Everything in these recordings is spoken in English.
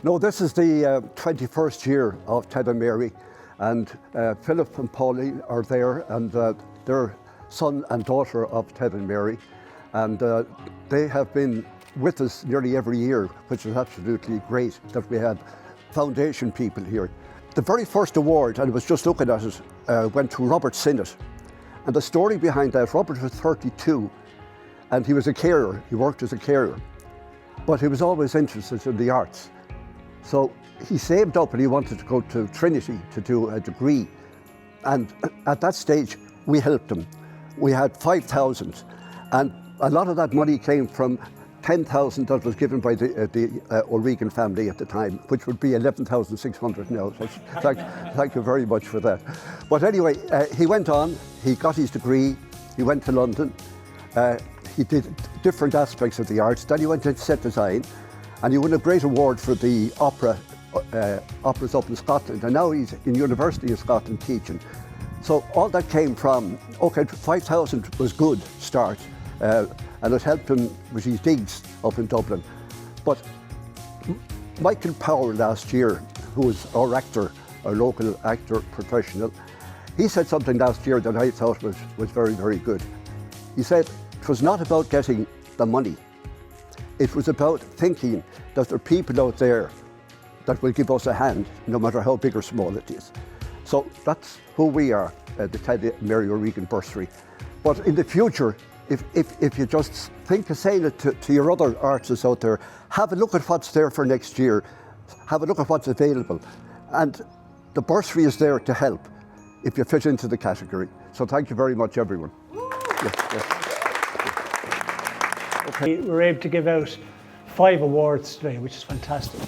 No, this is the 21st year of Ted and Mary, and Philip and Pauline are there, and they're son and daughter of Ted and Mary, and they have been with us nearly every year, which is absolutely great that we had foundation people here. The very first award, and I was just looking at it, went to Robert Sinnott. And the story behind that, Robert was 32 and he was a carer, he worked as a carer, but he was always interested in the arts. So he saved up and he wanted to go to Trinity to do a degree. And at that stage, we helped him. We had 5,000, and a lot of that money came from 10,000 that was given by the O'Regan family at the time, which would be 11,600 now. So thank you very much for that. But anyway, he went on, he got his degree, he went to London, he did different aspects of the arts, then he went into set design, and he won a great award for the operas up in Scotland, and now he's in University of Scotland teaching. So all that came from, okay, 5,000 was good start, and it helped him with his digs up in Dublin. But Michael Power last year, who was our actor, our local actor professional, he said something last year that I thought was very, very good. He said, it was not about getting the money. It was about thinking that there are people out there that will give us a hand, no matter how big or small it is. So that's who we are, the Ted and Mary O'Regan Bursary. But in the future, if you just think of saying it to your other artists out there, have a look at what's there for next year, have a look at what's available. And the bursary is there to help if you fit into the category. So thank you very much, everyone. Yes. Okay. We were able to give out 5 awards today, which is fantastic,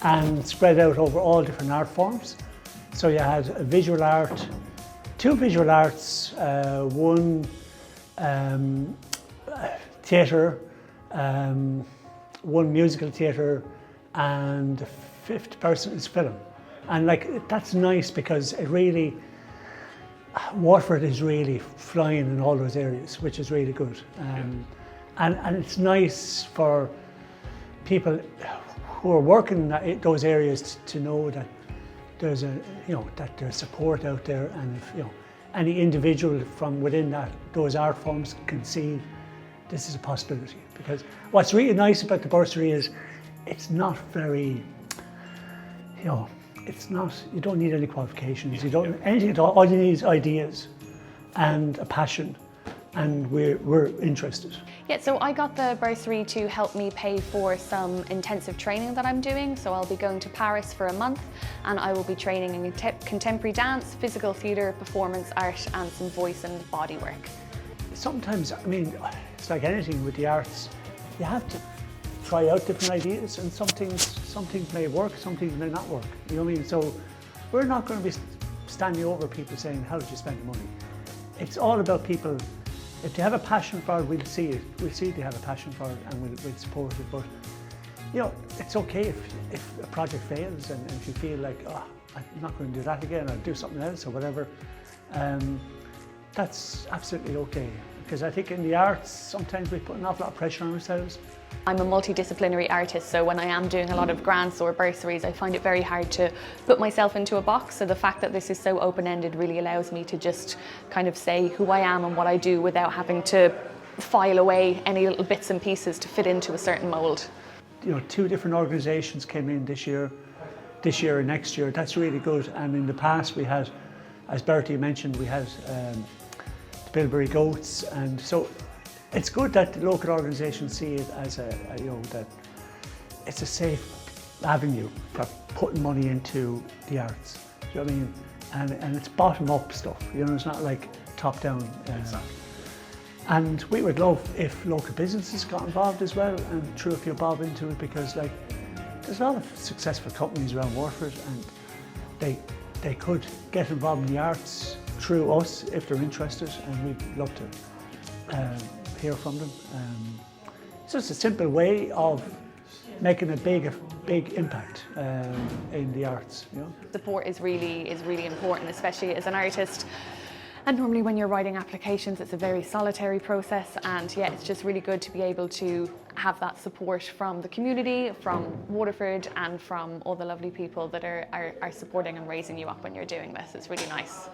and spread out over all different art forms. So you had a visual art, 2 visual arts, 1 theatre, 1 musical theatre, and the 5th person is film. And like, that's nice because it really, Waterford is really flying in all those areas, which is really good. And it's nice for people who are working in those areas to know that there's that there's support out there, and if, any individual from within those art forms can see this is a possibility. Because what's really nice about the bursary is it's not very, it's not, you don't need any qualifications, you don't anything at all you need is ideas and a passion, and we're interested. Yeah, so I got the bursary to help me pay for some intensive training that I'm doing. So I'll be going to Paris for a month, and I will be training in contemporary dance, physical theatre, performance art, and some voice and body work. Sometimes, I mean, it's like anything with the arts, you have to try out different ideas, and some things may work, some things may not work. You know what I mean? So we're not going to be standing over people saying, how did you spend the money? It's all about people. If they have a passion for it, we'll see it. We'll see they have a passion for it, and we'll support it. But it's okay if a project fails, and if you feel like, oh, I'm not going to do that again, I'll do something else or whatever. That's absolutely okay. Because I think in the arts, sometimes we put an awful lot of pressure on ourselves. I'm a multidisciplinary artist, so when I am doing a lot of grants or bursaries, I find it very hard to put myself into a box. So the fact that this is so open-ended really allows me to just kind of say who I am and what I do without having to file away any little bits and pieces to fit into a certain mould. 2 different organisations came in this year and next year. That's really good. And in the past we had, as Bertie mentioned, we had the Bilberry Goats, and so it's good that the local organisations see it as that it's a safe avenue for putting money into the arts. Do you know what I mean? And it's bottom-up stuff. It's not like top-down. Exactly. And we would love if local businesses got involved as well, and threw a few bob into it, because there's a lot of successful companies around Waterford, and they could get involved in the arts through us if they're interested, and we'd love to hear from them. It's just a simple way of making a big impact in the arts. Support is really important, especially as an artist. And normally when you're writing applications, it's a very solitary process, and yeah, it's just really good to be able to have that support from the community, from Waterford, and from all the lovely people that are supporting and raising you up when you're doing this. It's really nice.